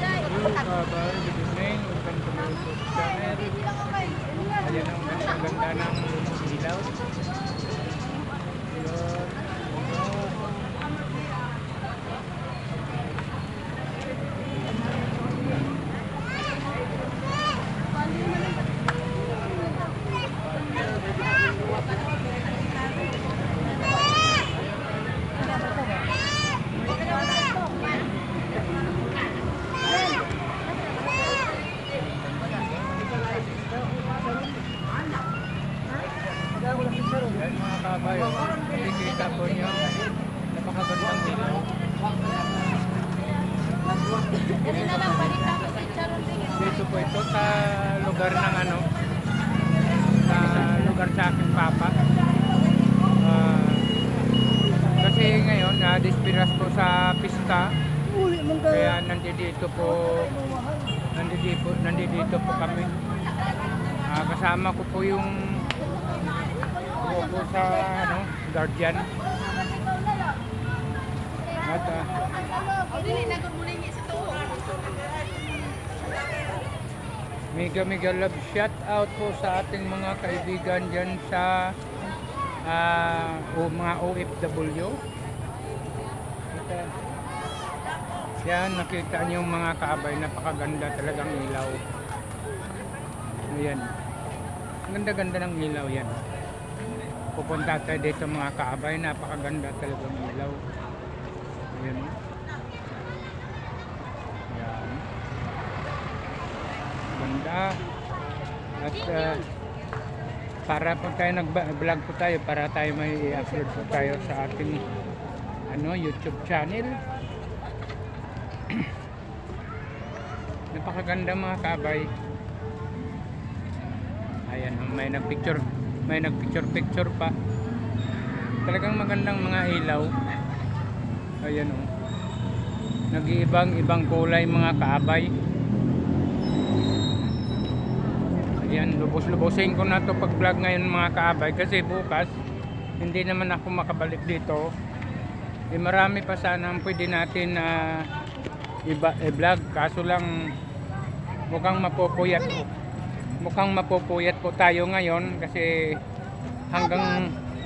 Hello kabay, good evening. Welcome to my YouTube channel. Ayan ang ganda ng ilaw. Ayan. Ayan mga kabay, nakikita po nyo, napakagandang ilaw. Dito po ito sa lugar ng sa lugar sa aking papa. Kasi ngayon, dispiras po sa pista. Kaya nandito po kami. Kasama ko po yung po sa guardian. At mega love shout out po sa ating mga kaibigan dyan sa mga OFW. Yan, nakita niyo mga kaabay, napakaganda talagang ilaw. Ayan, ganda-ganda ng ilaw yan. Pupunta tayo dito mga kaabay, napakaganda talagang ilaw. Ayan. Ayan. Ganda. At para po tayo nag-vlog po tayo, para tayo may i-upload po tayo sa ating YouTube channel. Napakaganda mga kabay. Ayan, may nagpicture pa. Talagang magandang mga ilaw. Ayan oh. Nag-iibang kulay mga kaabay. Ayan, lubos-lubosin ko na to pag vlog ngayon mga kaabay, kasi bukas hindi naman ako makabalik dito. Marami pa sana ang pwede natin i-vlog, kaso lang mukhang mapupuyat po tayo ngayon kasi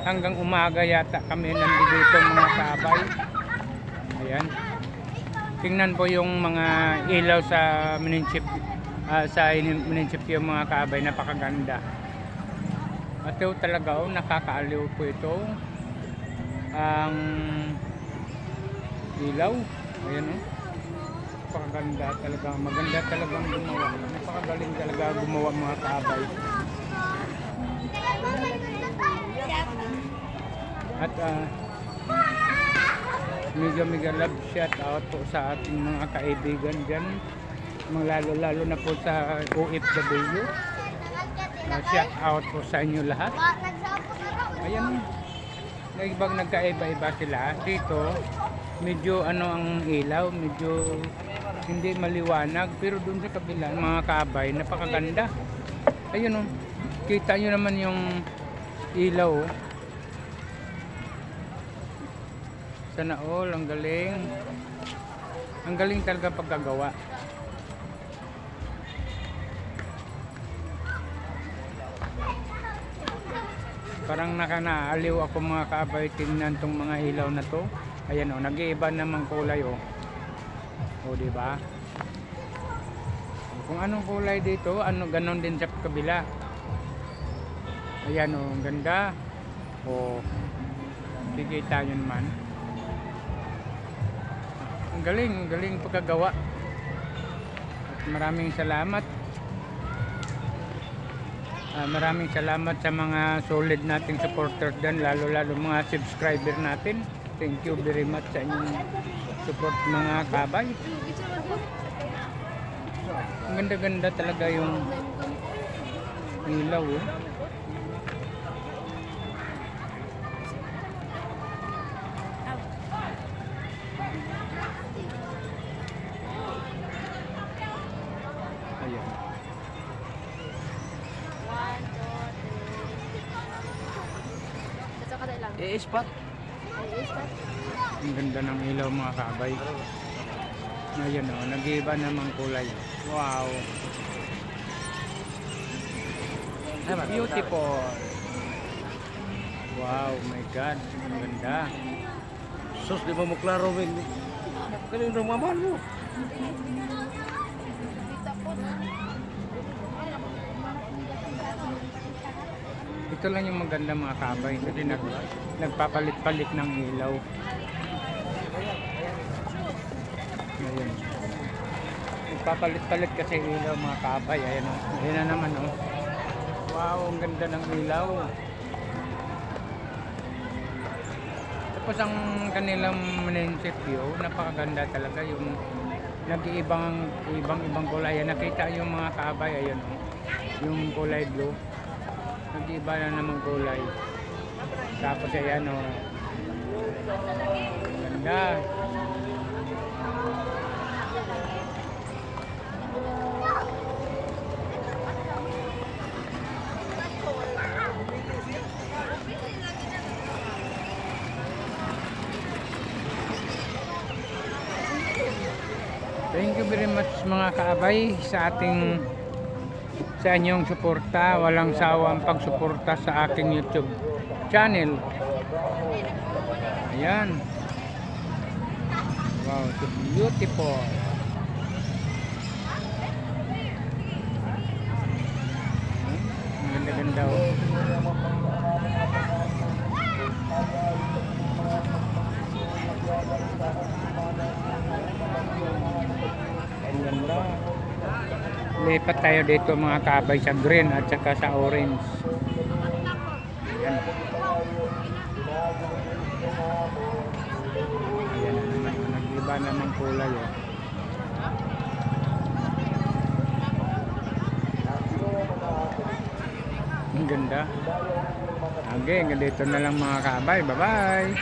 hanggang umaga yata kami nandito mga kaabay. Ayan, tingnan po yung mga ilaw sa munisipyo mga kaabay, napakaganda. At ito talaga nakakaaliw po ito ang ilaw. Ayan napakaganda talaga, maganda talagang gumawa, napakagaling talaga gumawa mga kaabay. At mega love shout out po sa ating mga kaibigan dyan, lalo na po sa OFW. Shout out po sa inyo lahat. Ayan, nagkaiba-iba sila dito. Medyo ang ilaw, medyo hindi maliwanag, pero doon sa kabila mga kaabay, napakaganda. Ayun kita nyo naman yung ilaw. Sana all, ang galing talaga pagkagawa. Parang nakanaaliw ako mga kaabay, tingnan tong mga ilaw na to. Ayan nag-iiba naman kulay di ba? Kung anong kulay dito, ganon din sa kabila. Ayan ang ganda. Kikita nyo naman. Ang galing pagkagawa. At maraming salamat. Maraming salamat sa mga solid nating supporter dyan, lalo mga subscriber natin. Thank you very much sa inyong support mga kabay. Ang ganda-ganda talaga yung ilaw. Ayan. I-spot. Ang ganda ng ilaw mga kabay. Ayun o, nag-iiba namang kulay. Wow. Beautiful. Wow, my God. Ang ganda. Sus, di ba mo klaro, Wing? Kanino naman mo? Ito lang yung maganda mga kabay. Kasi nagpapalit-palit ng ilaw. Ayun. Nagpapalit-palit kasi ilaw mga kabay. Ayan o. Ayan na naman o. Wow, ang ganda ng ilaw. Tapos ang kanilang munisipyo, napakaganda talaga yung ibang kulay. Ayan, nakita yung mga kabay. Ayan o. Yung kulay blue. Nag-iba na namang kulay. Tapos ayan o. Ganda. Thank you very much mga kaabay sa inyong suporta. Walang sawang pagsuporta sa aking YouTube channel. Ayan. Wow, so beautiful. Ang ganda-ganda oh. Ang ganda. Lipat tayo dito mga kabay sa green at saka sa orange. Ayan. Ayan na naman. Nag-iba naman kulay oh. Ang ganda. Okay, dito na lang mga kabay. Bye-bye.